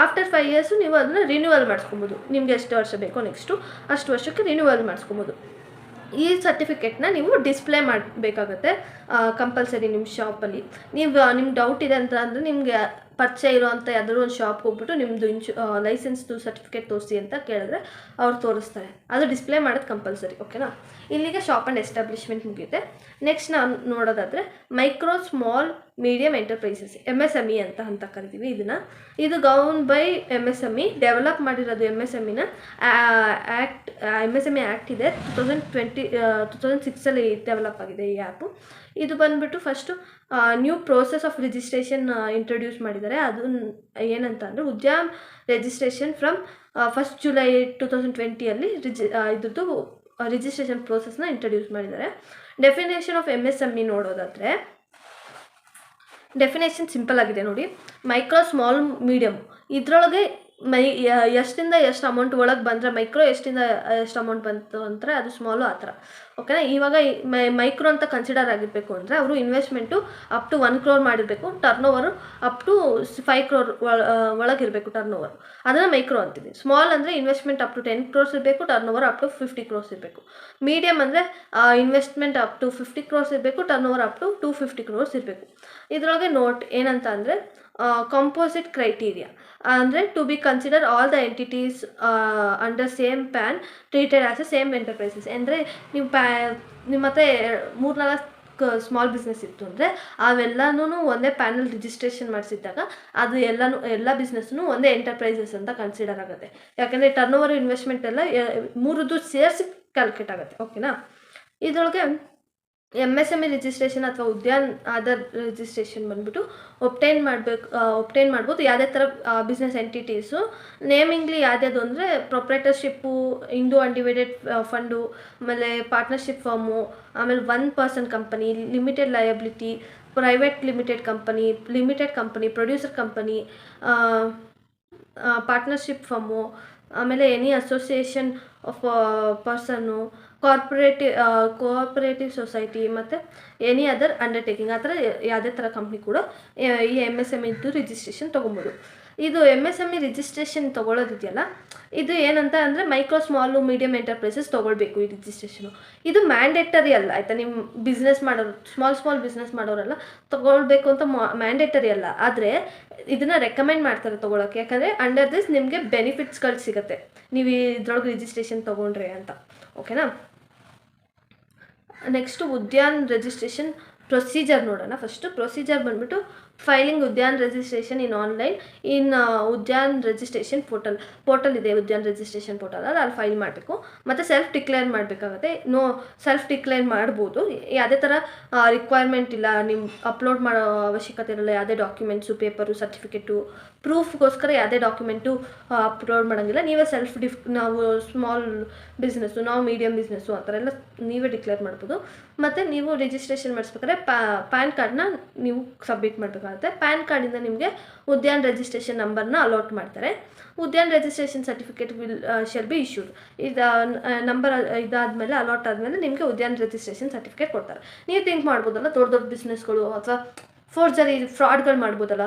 ಆಫ್ಟರ್ 5 ಇಯರ್ಸು ನೀವು ಅದನ್ನು ರಿನ್ಯೂವಲ್ ಮಾಡಿಸ್ಕೊಬೋದು. ನಿಮಗೆ ಎಷ್ಟು ವರ್ಷ ಬೇಕೋ ನೆಕ್ಸ್ಟು ಅಷ್ಟು ವರ್ಷಕ್ಕೆ ರಿನ್ಯೂವಲ್ ಮಾಡಿಸ್ಕೊಬೋದು. ಈ ಸರ್ಟಿಫಿಕೇಟ್ನ ನೀವು ಡಿಸ್ಪ್ಲೇ ಮಾಡಬೇಕಾಗತ್ತೆ ಕಂಪಲ್ಸರಿ ನಿಮ್ಮ ಶಾಪಲ್ಲಿ. ನಿಮ್ಗೆ ಡೌಟ್ ಇದೆ ಅಂತ ಅಂದರೆ ನಿಮಗೆ ಪರಿಚಯ ಇರೋವಂಥ ಯಾವ್ದಾದ್ರು ಒಂದು ಶಾಪ್ಗೆ ಹೋಗ್ಬಿಟ್ಟು ನಿಮ್ಮದು ಲೈಸೆನ್ಸ್ದು ಸರ್ಟಿಫಿಕೇಟ್ ತೋರಿಸಿ ಅಂತ ಕೇಳಿದ್ರೆ ಅವ್ರು ತೋರಿಸ್ತಾರೆ. ಅದು ಡಿಸ್ಪ್ಲೇ ಮಾಡೋದು ಕಂಪಲ್ಸರಿ. ಓಕೆನಾ. ಇಲ್ಲಿಗೆ ಶಾಪ್ ಆ್ಯಂಡ್ ಎಸ್ಟಾಬ್ಲಿಷ್ಮೆಂಟ್ ಮುಗಿಯುತ್ತೆ. ನೆಕ್ಸ್ಟ್ ನಾವು ನೋಡೋದಾದರೆ micro small medium enterprises, MSME ಅಂತ ಕರಿತೀವಿ ಇದನ್ನು. ಇದು ಗವರ್ನ್ ಬೈ MSME, ಡೆವಲಪ್ ಮಾಡಿರೋದು MSMEನ MSME ಆ್ಯಕ್ಟ್ ಇದೆ 2006 ಡೆವಲಪ್ ಆಗಿದೆ ಈ ಆ್ಯಪು. ಇದು ಬಂದುಬಿಟ್ಟು first new process of registration introduce ಮಾಡಿದ್ದಾರೆ. ಅದು ಏನಂತ ಅಂದರೆ ಉದ್ಯಮ್ ರಿಜಿಸ್ಟ್ರೇಷನ್ ಫ್ರಮ್ 1 ಜುಲೈ 2020 ಇದ್ರದ್ದು ರಿಜಿಸ್ಟ್ರೇಷನ್ ಪ್ರೋಸೆಸ್ನ ಇಂಟ್ರೊಡ್ಯೂಸ್ ಮಾಡಿದ್ದಾರೆ. ಡೆಫಿನೇಷನ್ ಆಫ್ MSME ನೋಡೋದಾದರೆ ಡೆಫಿನೇಷನ್ ಸಿಂಪಲ್ ಆಗಿದೆ ನೋಡಿ. ಮೈಕ್ರೋ ಸ್ಮಾಲ್ ಮೀಡಿಯಮ್ ಇದರೊಳಗೆ ಎಷ್ಟಿಂದ ಎಷ್ಟು ಅಮೌಂಟ್ ಒಳಗೆ ಬಂದರೆ ಮೈಕ್ರೋ, ಎಷ್ಟಿಂದ ಎಷ್ಟು ಅಮೌಂಟ್ ಬಂತು ಅಂದರೆ ಅದು ಸ್ಮಾಲು ಆ ಥರ. ಓಕೆನಾ. ಇವಾಗ ಮೈಕ್ರೋ ಅಂತ ಕನ್ಸಿಡರ್ ಆಗಿರಬೇಕು ಅಂದರೆ ಅವರು ಇನ್ವೆಸ್ಟ್ಮೆಂಟು ಅಪ್ ಟು 1 crore ಮಾಡಿರಬೇಕು, ಟರ್ನ್ ಅಪ್ ಟು 5 crore ಒಳಗಿರಬೇಕು ಟರ್ನ್ ಅದನ್ನು ಮೈಕ್ರೋ ಅಂತೀವಿ. ಸ್ಮಾಲ್ ಅಂದರೆ ಇನ್ವೆಸ್ಟ್ಮೆಂಟ್ ಅಪ್ ಟು 10 crores ಇರಬೇಕು, ಟರ್ನ್ ಅಪ್ ಟು 50 crores ಇರಬೇಕು. ಮೀಡಿಯಮ್ ಅಂದರೆ ಇನ್ವೆಸ್ಟ್ಮೆಂಟ್ ಅಪ್ ಟು 50 crores ಇರಬೇಕು, ಟರ್ನ್ ಅಪ್ ಟು 250 crores ಇರಬೇಕು. ಇದರೊಳಗೆ ನೋಟ್ ಏನಂತ ಅಂದರೆ ಕಾಂಪೋಸಿಟ್ ಕ್ರೈಟೀರಿಯಾ ಅಂದರೆ to be consider all the entities under same PAN treated as a same enterprises. ಅಂದರೆ ನೀವು ನಿಮ್ಮ ಹತ್ರ 3-4 ಸ್ಮಾಲ್ ಬಿಸ್ನೆಸ್ ಇತ್ತು ಅಂದರೆ ಅವೆಲ್ಲನೂ ಒಂದೇ ಪ್ಯಾನಲ್ ರಿಜಿಸ್ಟ್ರೇಷನ್ ಮಾಡಿಸಿದ್ದಾಗ ಅದು ಎಲ್ಲ ಬಿಸ್ನೆಸ್ನು ಒಂದೇ ಎಂಟರ್ಪ್ರೈಸಸ್ ಅಂತ ಕನ್ಸಿಡರ್ ಆಗುತ್ತೆ. ಯಾಕಂದರೆ ಟರ್ನ್ ಇನ್ವೆಸ್ಟ್ಮೆಂಟ್ ಎಲ್ಲ 3 ಸೇರಿಸಿ ಕ್ಯಾಲ್ಕುಲೇಟ್ ಆಗುತ್ತೆ. ಓಕೆನಾ. ಇದರೊಳಗೆ MSME ರಿಜಿಸ್ಟ್ರೇಷನ್ ಅಥವಾ ಉದ್ಯಾನ್ ಆಧಾರ್ ರಿಜಿಸ್ಟ್ರೇಷನ್ ಬಂದುಬಿಟ್ಟು ಒಬ್ಟೈನ್ ಮಾಡ್ಬೋದು ಯಾವುದೇ ಥರ ಬಿಸ್ನೆಸ್ ಎಂಟಿಟೀಸು. ನೇಮಿಂಗ್ಲಿ ಯಾವ್ದು ಅಂದರೆ ಪ್ರೊಪ್ರೈಟರ್ಶಿಪ್ಪು, ಇಂಡು ಅನ್ಡಿವೈಡೆಡ್ ಫಂಡು, ಆಮೇಲೆ ಪಾರ್ಟ್ನರ್ಶಿಪ್ ಫಾರ್ಮು, ಆಮೇಲೆ 1 person company, limited liability, private limited company, producer company, partnership firm, ಆಮೇಲೆ any association of person, cooperative society, ಮತ್ತು ಎನಿ ಅದರ್ ಅಂಡರ್ಟೇಕಿಂಗ್ ಆ ಥರ ಯಾವುದೇ ಥರ ಕಂಪ್ನಿ ಕೂಡ ಈ MSME ರಿಜಿಸ್ಟ್ರೇಷನ್ ತೊಗೊಬೋದು. ಇದು MSME ರಿಜಿಸ್ಟ್ರೇಷನ್ ತೊಗೊಳ್ಳೋದಿದೆಯಲ್ಲ, ಇದು ಏನಂತ ಅಂದರೆ ಮೈಕ್ರೋ ಸ್ಮಾಲು ಮೀಡಿಯಮ್ ಎಂಟರ್ಪ್ರೈಸಸ್ ತೊಗೊಳ್ಬೇಕು ಈ ರಿಜಿಸ್ಟ್ರೇಷನು. ಇದು ಮ್ಯಾಂಡೇಟರಿ ಅಲ್ಲ ಆಯಿತಾ. ನಿಮ್ಮ ಬಿಸ್ನೆಸ್ ಮಾಡೋರು ಸ್ಮಾಲ್ ಬಿಸ್ನೆಸ್ ಮಾಡೋರೆಲ್ಲ ತೊಗೊಳ್ಬೇಕು ಅಂತ ಮ್ಯಾಂಡೇಟರಿ ಅಲ್ಲ, ಆದರೆ ಇದನ್ನು ರೆಕಮೆಂಡ್ ಮಾಡ್ತಾರೆ ತೊಗೊಳಕ್ಕೆ. ಯಾಕಂದರೆ ಅಂಡರ್ ದಿಸ್ ನಿಮಗೆ ಬೆನಿಫಿಟ್ಸ್ಗಳು ಸಿಗುತ್ತೆ ನೀವು ಇದ್ರೊಳಗೆ ರಿಜಿಸ್ಟ್ರೇಷನ್ ತೊಗೊಂಡ್ರೆ ಅಂತ. ಓಕೆನಾ. ನೆಕ್ಸ್ಟು ಉದ್ಯಾನ್ ರಿಜಿಸ್ಟ್ರೇಷನ್ ಪ್ರೊಸೀಜರ್ ನೋಡೋಣ. ಫಸ್ಟು ಪ್ರೊಸೀಜರ್ ಬಂದುಬಿಟ್ಟು filing Udyam registration in online in Udyam registration portal ಇದೆ. ಉದ್ಯಾನ್ ರಿಜಿಸ್ಟ್ರೇಷನ್ ಪೋರ್ಟಲ್ ಅಲ್ಲಿ ಫೈಲ್ ಮಾಡಬೇಕು. ಮತ್ತು ಸೆಲ್ಫ್ ಡಿಕ್ಲೇರ್ ಮಾಡಬೇಕಾಗುತ್ತೆ. ಸೆಲ್ಫ್ ಡಿಕ್ಲೇರ್ ಮಾಡ್ಬೋದು, ಯಾವುದೇ ಥರ ರಿಕ್ವೈರ್ಮೆಂಟ್ ಇಲ್ಲ, ನಿಮ್ಮ ಅಪ್ಲೋಡ್ ಮಾಡೋ ಅವಶ್ಯಕತೆ ಇರಲ್ಲ. ಯಾವುದೇ ಡಾಕ್ಯುಮೆಂಟ್ಸು, ಪೇಪರು, ಸರ್ಟಿಫಿಕೇಟು, ಪ್ರೂಫ್ಗೋಸ್ಕರ ಯಾವುದೇ ಡಾಕ್ಯುಮೆಂಟು ಅಪ್ಲೋಡ್ ಮಾಡೋಂಗಿಲ್ಲ. ನೀವೇ ನಾವು ಸ್ಮಾಲ್ ಬಿಸ್ನೆಸ್ಸು, ನಾವು ಮೀಡಿಯಮ್ ಬಿಸ್ನೆಸ್ಸು ಆ ಥರ ಎಲ್ಲ ನೀವೇ ಡಿಕ್ಲೇರ್ ಮಾಡ್ಬೋದು. ಮತ್ತು ನೀವು ರಿಜಿಸ್ಟ್ರೇಷನ್ ಮಾಡಿಸ್ಬೇಕಾದ್ರೆ ಪ್ಯಾನ್ ಕಾರ್ಡ್ನ ನೀವು ಸಬ್ಮಿಟ್ ಮಾಡಬೇಕಾಗುತ್ತೆ. ಪ್ಯಾನ್ ಕಾರ್ಡಿಂದ ನಿಮಗೆ ಉದ್ಯಾನ್ ರಿಜಿಸ್ಟ್ರೇಷನ್ ನಂಬರ್ನ ಅಲಾಟ್ ಮಾಡ್ತಾರೆ. Udyam registration certificate shall be issued. Number ಇದಾದಮೇಲೆ ಅಲಾಟ್ ಆದಮೇಲೆ ನಿಮಗೆ ಉದ್ಯಾನ್ ರಿಜಿಸ್ಟ್ರೇಷನ್ ಸರ್ಟಿಫಿಕೇಟ್ ಕೊಡ್ತಾರೆ. ನೀವು ಥಿಂಕ್ ಮಾಡ್ಬೋದಲ್ಲ, ದೊಡ್ಡ ಬಿಸ್ನೆಸ್ಗಳು ಅಥವಾ ಫೋರ್ಜರಿ ಫ್ರಾಡ್ಗಳು ಮಾಡ್ಬೋದಲ್ಲ,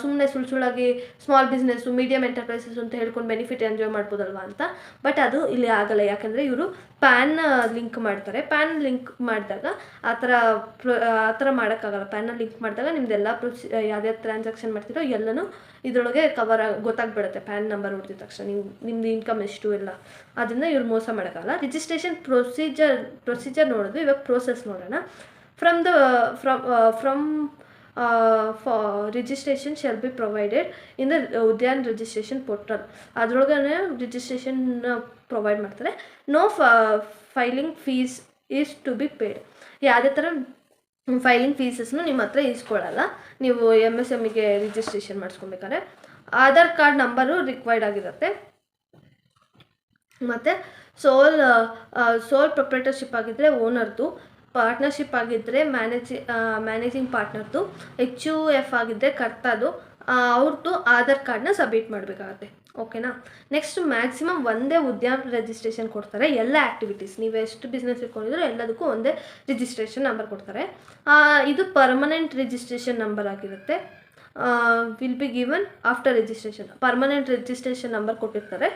ಸುಮ್ಮನೆ ಸುಳ್ಳುಸುಳ್ಳಾಗಿ ಸ್ಮಾಲ್ ಬಿಸ್ನೆಸ್ಸು ಮೀಡಿಯಮ್ ಎಂಟರ್ಪ್ರೈಸಸ್ ಅಂತ ಹೇಳ್ಕೊಂಡು ಬೆನಿಫಿಟ್ ಎಂಜಾಯ್ ಮಾಡ್ಬೋದಲ್ವ ಅಂತ. ಬಟ್ ಅದು ಇಲ್ಲಿ ಆಗಲ್ಲ, ಯಾಕಂದರೆ ಇವರು ಪ್ಯಾನ್ ಲಿಂಕ್ ಮಾಡ್ತಾರೆ. ಪ್ಯಾನ್ ಲಿಂಕ್ ಮಾಡಿದಾಗ ಆ ಥರ ಮಾಡೋಕ್ಕಾಗಲ್ಲ. ಪ್ಯಾನ್ನ ಲಿಂಕ್ ಮಾಡಿದಾಗ ನಿಮ್ದೆಲ್ಲ ಯಾವ್ಯಾವ ಟ್ರಾನ್ಸಾಕ್ಷನ್ ಮಾಡ್ತಿರೋ ಎಲ್ಲನೂ ಇದರೊಳಗೆ ಗೊತ್ತಾಗ್ಬಿಡುತ್ತೆ. ಪ್ಯಾನ್ ನಂಬರ್ ಹೊಡೆದಿದ ತಕ್ಷಣ ನಿಮ್ದು ಇನ್ಕಮ್ ಎಷ್ಟು ಎಲ್ಲ, ಅದನ್ನು ಇವ್ರು ಮೋಸ ಮಾಡೋಕ್ಕಾಗಲ್ಲ. ರಿಜಿಸ್ಟ್ರೇಷನ್ ಪ್ರೊಸೀಜರ್ ನೋಡೋದು, ಇವಾಗ ಪ್ರೋಸೆಸ್ ನೋಡೋಣ. For registration shall be provided in the Udyan registration portal. ಅದರೊಳಗನೆ ರಿಜಿಸ್ಟ್ರೇಷನ್ ಪ್ರೊವೈಡ್ ಮಾಡ್ತಾರೆ. No filing fees is to be paid. ಯಾವುದೇ ಥರ ಫೈಲಿಂಗ್ ಫೀಸಸ್ನು ನಿಮ್ಮ ಹತ್ರ ಇಸ್ಕೊಳ್ಳಲ್ಲ. ನೀವು MSMEಗೆ ರಿಜಿಸ್ಟ್ರೇಷನ್ ಮಾಡಿಸ್ಕೊಬೇಕಾದ್ರೆ ಆಧಾರ್ ಕಾರ್ಡ್ ನಂಬರು ರಿಕ್ವೈರ್ಡ್ ಆಗಿರುತ್ತೆ. ಮತ್ತು ಸೋಲ್ ಪ್ರೊಪ್ರೈಟರ್ಶಿಪ್ ಆಗಿದ್ದರೆ ಓನರ್ದು, ಪಾರ್ಟ್ನರ್ಶಿಪ್ ಆಗಿದ್ದರೆ ಮ್ಯಾನೇಜಿಂಗ್ ಪಾರ್ಟ್ನರ್ದು, HUF ಆಗಿದ್ದರೆ ಕರ್ತದು, ಅವ್ರದ್ದು ಆಧಾರ್ ಕಾರ್ಡ್ನ ಸಬ್ಮಿಟ್ ಮಾಡಬೇಕಾಗತ್ತೆ. ಓಕೆನಾ. ನೆಕ್ಸ್ಟ್ ಮ್ಯಾಕ್ಸಿಮಮ್ ಒಂದೇ ಉದ್ಯಮ ರಿಜಿಸ್ಟ್ರೇಷನ್ ಕೊಡ್ತಾರೆ. ಎಲ್ಲ ಆ್ಯಕ್ಟಿವಿಟೀಸ್ ನೀವು ಎಷ್ಟು ಬಿಸ್ನೆಸ್ ಇಟ್ಕೊಂಡಿದ್ರು ಎಲ್ಲದಕ್ಕೂ ಒಂದೇ ರಿಜಿಸ್ಟ್ರೇಷನ್ ನಂಬರ್ ಕೊಡ್ತಾರೆ. ಇದು ಪರ್ಮನೆಂಟ್ ರಿಜಿಸ್ಟ್ರೇಷನ್ ನಂಬರ್ ಆಗಿರುತ್ತೆ. Will be given after registration. Permanent registration number ಕೊಟ್ಟಿರ್ತಾರೆ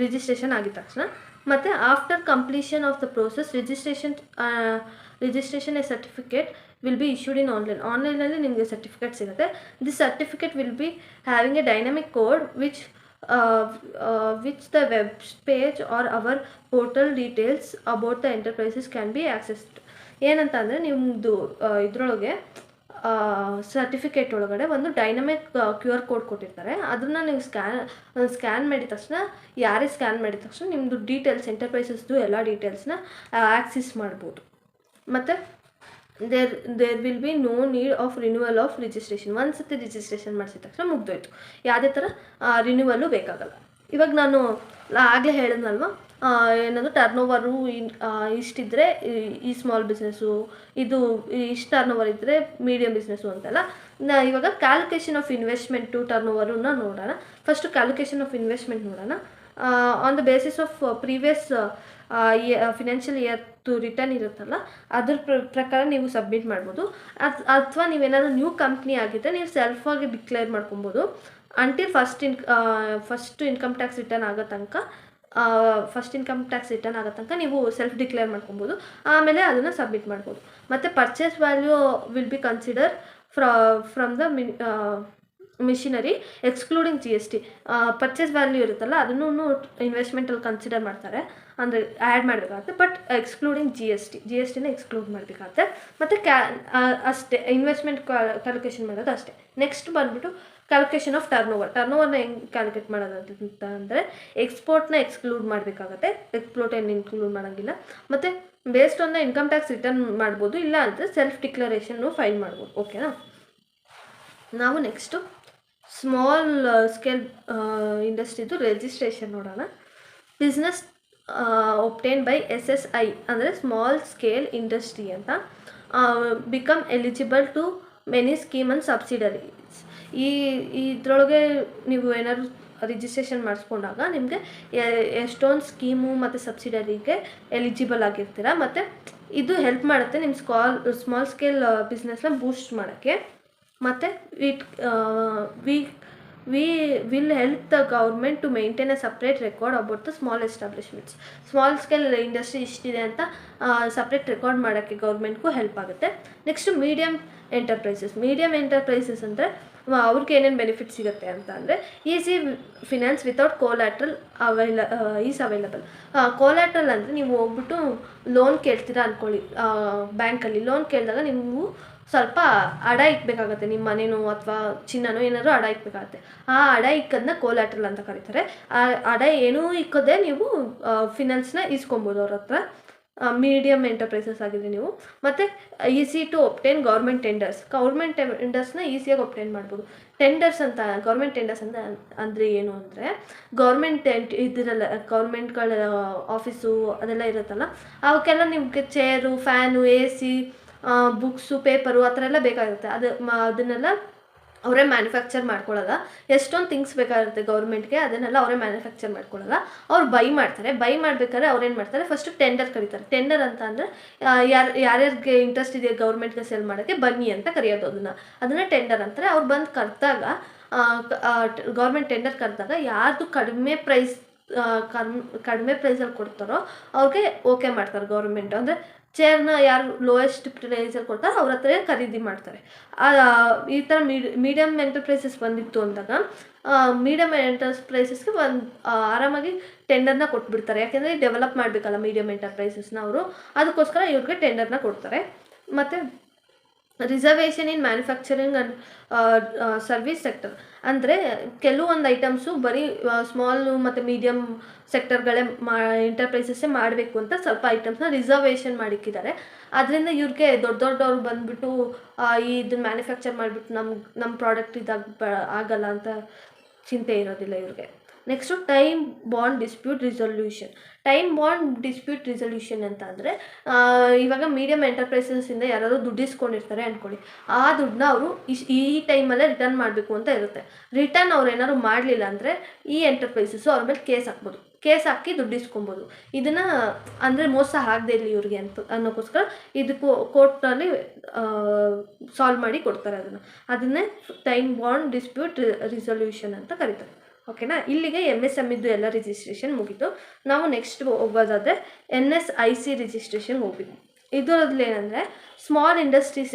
ರಿಜಿಸ್ಟ್ರೇಷನ್ ಆಗಿದ ತಕ್ಷಣ. ಮತ್ತು after completion of the process registration a certificate will be issued in ಆನ್ಲೈನಲ್ಲಿ ನಿಮಗೆ ಸರ್ಟಿಫಿಕೇಟ್ ಸಿಗುತ್ತೆ. This certificate will be having a dynamic code which the web page or our portal details about the enterprises can be accessed. ಏನಂತ ಅಂದರೆ ನಿಮ್ಮದು ಇದರೊಳಗೆ certificate ಒಳಗಡೆ ಒಂದು dynamic QR code ಕೊಟ್ಟಿರ್ತಾರೆ. ಅದನ್ನು ನೀವು ಸ್ಕ್ಯಾನ್ ಮಾಡಿದ ತಕ್ಷಣ, ಯಾರೇ ಸ್ಕ್ಯಾನ್ ಮಾಡಿದ ತಕ್ಷಣ ನಿಮ್ಮದು ಡೀಟೇಲ್ಸ್, ಎಂಟರ್ಪ್ರೈಸಸ್ದು ಎಲ್ಲ ಡೀಟೇಲ್ಸ್ನ ಆಕ್ಸೆಸ್ ಮಾಡ್ಬೋದು. ಮತ್ತು there will be no need of renewal of registration. ಒಂದು ಸತಿ ರಿಜಿಸ್ಟ್ರೇಷನ್ ಮಾಡಿಸಿದ ತಕ್ಷಣ ಮುಗ್ದೋಯ್ತು, ಯಾವುದೇ ಥರ ರಿನ್ಯೂವಲ್ಲು ಬೇಕಾಗಲ್ಲ. ಇವಾಗ ನಾನು ಆಗಲೇ ಹೇಳಿದ್ನಲ್ವ, ಏನದು ಟರ್ನೋವರು ಇಷ್ಟಿದ್ದರೆ ಈ ಸ್ಮಾಲ್ ಬಿಸ್ನೆಸ್ಸು, ಇದು ಇಷ್ಟು ಟರ್ನೋವರ್ ಇದ್ದರೆ ಮೀಡಿಯಮ್ ಬಿಸ್ನೆಸ್ಸು ಅಂತೆಲ್ಲ. ಇವಾಗ ಕ್ಯಾಲ್ಕುಲೇಷನ್ ಆಫ್ ಇನ್ವೆಸ್ಟ್ಮೆಂಟು ಟರ್ನೋವರನ್ನ ನೋಡೋಣ. ಫಸ್ಟು ಕ್ಯಾಲ್ಕುಲೇಷನ್ ಆಫ್ ಇನ್ವೆಸ್ಟ್ಮೆಂಟ್ ನೋಡೋಣ. On the basis of previous financial ಇಯರ್ದು ರಿಟರ್ನ್ ಇರುತ್ತಲ್ಲ, ಅದ್ರ ಪ್ರಕಾರ ನೀವು ಸಬ್ಮಿಟ್ ಮಾಡ್ಬೋದು. ಅಥವಾ ನೀವೇನಾದರೂ ನ್ಯೂ ಕಂಪ್ನಿ ಆಗಿದ್ದರೆ ನೀವು ಸೆಲ್ಫಾಗಿ ಡಿಕ್ಲೇರ್ ಮಾಡ್ಕೊಬೋದು. Until first income tax return ಆಗೋ ತನಕ ನೀವು ಸೆಲ್ಫ್ ಡಿಕ್ಲೇರ್ ಮಾಡ್ಕೊಬೋದು. ಆಮೇಲೆ ಅದನ್ನು ಸಬ್ಮಿಟ್ ಮಾಡ್ಬೋದು. ಮತ್ತು purchase value will be consider from the machinery excluding GST. Purchase value ಇರುತ್ತಲ್ಲ ಅದನ್ನು ಇನ್ವೆಸ್ಟ್ಮೆಂಟಲ್ಲಿ ಕನ್ಸಿಡರ್ ಮಾಡ್ತಾರೆ, ಅಂದರೆ ಆ್ಯಡ್ ಮಾಡಬೇಕಾಗುತ್ತೆ. ಬಟ್ ಎಕ್ಸ್ಕ್ಲೂಡಿಂಗ್ GSTನ ಎಕ್ಸ್ಕ್ಲೂಡ್ ಮಾಡಬೇಕಾಗುತ್ತೆ. ಮತ್ತು ಅಷ್ಟೇ ಇನ್ವೆಸ್ಟ್ಮೆಂಟ್ ಕ್ಯಾಲ್ಕುಲೇಷನ್ ಮಾಡೋದು ಅಷ್ಟೇ. ನೆಕ್ಸ್ಟ್ ಬಂದುಬಿಟ್ಟು ಕ್ಯಾಲ್ಕುಲೇಷನ್ ಆಫ್ ಟರ್ನೋವರ್ನ ಹೆಂಗೆ ಕ್ಯಾಲ್ಕುಲೇಟ್ ಮಾಡೋದು ಅಂತ ಅಂದರೆ ಎಕ್ಸ್ಪೋರ್ಟ್ನ ಎಕ್ಸ್ಕ್ಲೂಡ್ ಮಾಡಬೇಕಾಗತ್ತೆ. ಎಕ್ಸ್ಪೋರ್ಟ್ ಏನು ಇನ್ಕ್ಲೂಡ್ ಮಾಡೋಂಗಿಲ್ಲ. ಮತ್ತು based on the income tax return ಮಾಡ್ಬೋದು, ಇಲ್ಲ ಅಂದರೆ ಸೆಲ್ಫ್ ಡಿಕ್ಲರೇಷನ್ನು ಫೈಲ್ ಮಾಡ್ಬೋದು. ಓಕೆನಾ. ನಾವು ನೆಕ್ಸ್ಟು ಸ್ಮಾಲ್ ಸ್ಕೇಲ್ ಇಂಡಸ್ಟ್ರಿದು ರಿಜಿಸ್ಟ್ರೇಷನ್ ನೋಡೋಣ. ಬಿಸ್ನೆಸ್ ಒಬ್ಟೈನ್ ಬೈ SSI ಅಂದರೆ ಸ್ಮಾಲ್ ಸ್ಕೇಲ್ ಇಂಡಸ್ಟ್ರಿ ಅಂತ become eligible to many scheme and subsidiaries. ಇದರೊಳಗೆ ನೀವು ಏನಾದ್ರು ರಿಜಿಸ್ಟ್ರೇಷನ್ ಮಾಡಿಸ್ಕೊಂಡಾಗ ನಿಮಗೆ ಎಷ್ಟೊಂದು ಸ್ಕೀಮು ಮತ್ತು ಸಬ್ಸಿಡರಿಗೆ ಎಲಿಜಿಬಲ್ ಆಗಿರ್ತೀರ. ಮತ್ತು ಇದು ಹೆಲ್ಪ್ ಮಾಡುತ್ತೆ ನಿಮ್ಮ ಸ್ಮಾಲ್ ಸ್ಕೇಲ್ ಬಿಸ್ನೆಸ್ನ ಬೂಸ್ಟ್ ಮಾಡೋಕ್ಕೆ. ಮತ್ತು we will help the government to maintain a separate record about the small establishments. Small scale industry ಇಷ್ಟಿದೆ ಅಂತ ಸಪ್ರೇಟ್ ರೆಕಾರ್ಡ್ ಮಾಡೋಕ್ಕೆ ಗೌರ್ಮೆಂಟ್ಗೂ ಹೆಲ್ಪ್ ಆಗುತ್ತೆ. ನೆಕ್ಸ್ಟು ಮೀಡಿಯಮ್ ಎಂಟರ್ಪ್ರೈಸಸ್ ಅಂದರೆ ಅವ್ರಿಗೆ ಏನೇನು ಬೆನಿಫಿಟ್ ಸಿಗುತ್ತೆ ಅಂತ ಅಂದರೆ easy finance without collateral is available. Collateral ಅಂದರೆ ನೀವು ಹೋಗ್ಬಿಟ್ಟು ಲೋನ್ ಕೇಳ್ತೀರಾ ಅಂದ್ಕೊಳ್ಳಿ, ಬ್ಯಾಂಕಲ್ಲಿ ಲೋನ್ ಕೇಳಿದಾಗ ನೀವು ಸ್ವಲ್ಪ ಅಡ ಇಕ್ಬೇಕಾಗತ್ತೆ. ನಿಮ್ಮ ಮನೇನೋ ಅಥವಾ ಚಿನ್ನನೋ ಏನಾದರೂ ಅಡ ಇಕ್ಬೇಕಾಗತ್ತೆ. ಆ ಅಡ ಇಕ್ಕೋದನ್ನ ಕೋಲ್ಯಾಟ್ರಲ್ ಅಂತ ಕರೀತಾರೆ. ಆ ಅಡ ಏನೂ ಇಕ್ಕೋದೇ ನೀವು ಫಿನಾನ್ಸ್ನ ಇಸ್ಕೊಬೋದು ಅವ್ರ ಹತ್ರ, ಮೀಡಿಯಮ್ ಎಂಟರ್ಪ್ರೈಸಸ್ ಆಗಿದೆ ನೀವು. ಮತ್ತು ಈಸಿ ಟು ಒಬ್ಟೈನ್ ಗೌರ್ಮೆಂಟ್ ಟೆಂಡರ್ಸ್ನ ಈಸಿಯಾಗಿ ಒಬ್ಟೈನ್ ಮಾಡ್ಬೋದು. ಗೌರ್ಮೆಂಟ್ ಟೆಂಡರ್ಸ್ ಅಂದರೆ ಏನು ಅಂದರೆ ಗೌರ್ಮೆಂಟ್ ಗೌರ್ಮೆಂಟ್ಗಳ ಆಫೀಸು ಅದೆಲ್ಲ ಇರುತ್ತಲ್ಲ, ಅವಕ್ಕೆಲ್ಲ ನಿಮಗೆ chair, fan, AC, books, paper ಆ ಥರ ಎಲ್ಲ ಬೇಕಾಗಿರುತ್ತೆ. ಅದನ್ನೆಲ್ಲ ಅವರೇ ಮ್ಯಾನುಫ್ಯಾಕ್ಚರ್ ಮಾಡ್ಕೊಳ್ಳಲ್ಲ. ಎಷ್ಟೊಂದು ಥಿಂಗ್ಸ್ ಬೇಕಾಗುತ್ತೆ ಗೌರ್ಮೆಂಟ್ಗೆ, ಅದನ್ನೆಲ್ಲ ಅವರೇ ಮ್ಯಾನುಫ್ಯಾಕ್ಚರ್ ಮಾಡ್ಕೊಳ್ಳಲ್ಲ. ಅವ್ರು ಬೈ ಮಾಡ್ತಾರೆ. ಬೈ ಮಾಡಬೇಕಾದ್ರೆ ಅವ್ರೇನು ಮಾಡ್ತಾರೆ, ಫಸ್ಟು ಟೆಂಡರ್ ಕರೀತಾರೆ. ಟೆಂಡರ್ ಅಂತ ಅಂದರೆ ಯಾರ್ಯಾರಿಗೆ ಇಂಟ್ರೆಸ್ಟ್ ಇದೆ ಗೌರ್ಮೆಂಟ್ಗೆ ಸೇಲ್ ಮಾಡೋಕ್ಕೆ ಬನ್ನಿ ಅಂತ ಕರೆಯೋದು. ಅದನ್ನು ಟೆಂಡರ್ ಅಂತಾರೆ. ಅವ್ರು ಬಂದು ಕರೆದಾಗ ಗೌರ್ಮೆಂಟ್ ಟೆಂಡರ್ ಕರೆದಾಗ ಯಾರ್ದು ಕಡಿಮೆ ಪ್ರೈಸಲ್ಲಿ ಕೊಡ್ತಾರೋ ಅವ್ರಿಗೆ ಓಕೆ ಮಾಡ್ತಾರೆ ಗೌರ್ಮೆಂಟ್. ಅಂದರೆ ಚೇರ್ನ ಯಾರು ಲೋಯೆಸ್ಟ್ ಪ್ರೈಸಲ್ಲಿ ಕೊಡ್ತಾರೋ ಅವ್ರ ಹತ್ರ ಖರೀದಿ ಮಾಡ್ತಾರೆ. ಈ ಥರ ಮೀಡಿಯಮ್ ಎಂಟರ್ಪ್ರೈಸಸ್ ಬಂದಿತ್ತು ಅಂದಾಗ ಮೀಡಿಯಮ್ ಎಂಟರ್ಪ್ರೈಸಸ್ಗೆ ಆರಾಮಾಗಿ ಟೆಂಡರ್ನ ಕೊಟ್ಬಿಡ್ತಾರೆ. ಯಾಕೆಂದರೆ ಡೆವಲಪ್ ಮಾಡಬೇಕಲ್ಲ ಮೀಡಿಯಮ್ ಎಂಟರ್ಪ್ರೈಸಸ್ನ ಅವರು, ಅದಕ್ಕೋಸ್ಕರ ಇವ್ರಿಗೆ ಟೆಂಡರ್ನ ಕೊಡ್ತಾರೆ. ಮತ್ತು reservation in manufacturing and service sector ಅಂದರೆ ಕೆಲವೊಂದು ಐಟಮ್ಸು ಬರೀ ಸ್ಮಾಲು ಮತ್ತು ಮೀಡಿಯಮ್ ಸೆಕ್ಟರ್ಗಳೇ ಎಂಟರ್ಪ್ರೈಸಸ್ಸೇ ಮಾಡಬೇಕು ಅಂತ ಸ್ವಲ್ಪ ಐಟಮ್ಸ್ನ ರಿಸರ್ವೇಷನ್ ಮಾಡಿಕ್ಕಿದ್ದಾರೆ. ಅದರಿಂದ ಇವ್ರಿಗೆ ದೊಡ್ಡವ್ರು ಬಂದುಬಿಟ್ಟು ಇದನ್ನ ಮ್ಯಾನುಫ್ಯಾಕ್ಚರ್ ಮಾಡಿಬಿಟ್ಟು ನಮ್ಮ ಪ್ರಾಡಕ್ಟ್ ಆಗಲ್ಲ ಅಂತ ಚಿಂತೆ ಇರೋದಿಲ್ಲ ಇವ್ರಿಗೆ. Next time bound dispute resolution. Time bound dispute resolution ಅಂತ ಅಂದರೆ ಇವಾಗ ಮೀಡಿಯಮ್ ಎಂಟರ್ಪ್ರೈಸಸ್ಸಿಂದ ಯಾರಾದರೂ ದುಡ್ಡು ಇಸ್ಕೊಂಡಿರ್ತಾರೆ ಅಂದ್ಕೊಳ್ಳಿ. ಆ ದುಡ್ಡನ್ನ ಅವರು ಈ ಟೈಮಲ್ಲೇ ರಿಟರ್ನ್ ಮಾಡಬೇಕು ಅಂತ ಇರುತ್ತೆ. ರಿಟರ್ನ್ ಅವ್ರು ಏನಾದ್ರು ಮಾಡಲಿಲ್ಲ ಅಂದರೆ ಈ ಎಂಟರ್ಪ್ರೈಸಸ್ಸು ಅವ್ರ ಮೇಲೆ ಕೇಸ್ ಹಾಕ್ಬೋದು. ಕೇಸ್ ಹಾಕಿ ದುಡ್ಡು ಇಸ್ಕೊಬೋದು. ಇದನ್ನು ಅಂದರೆ ಮೋಸ ಆಗದೆ ಇರಲಿ ಇವ್ರಿಗೆ ಅನ್ನೋಕ್ಕೋಸ್ಕರ ಇದಕ್ಕೂ ಕೋರ್ಟ್ನಲ್ಲಿ ಸಾಲ್ವ್ ಮಾಡಿ ಕೊಡ್ತಾರೆ. ಅದನ್ನೇ ಟೈಮ್ ಬಾಂಡ್ ಡಿಸ್ಪ್ಯೂಟ್ ರಿಸೊಲ್ಯೂಷನ್ ಅಂತ ಕರೀತಾರೆ. ಓಕೆನಾ? ಇಲ್ಲಿಗೆ MSME ಎಲ್ಲ ರಿಜಿಸ್ಟ್ರೇಷನ್ ಮುಗೀತು. ನಾವು ನೆಕ್ಸ್ಟ್ ಹೋಗೋದಾದರೆ NSIC ರಿಜಿಸ್ಟ್ರೇಷನ್ ಹೋಗ್ಬೇಕು. ಇದರಲ್ಲಿ ಏನಂದರೆ ಸ್ಮಾಲ್ ಇಂಡಸ್ಟ್ರೀಸ್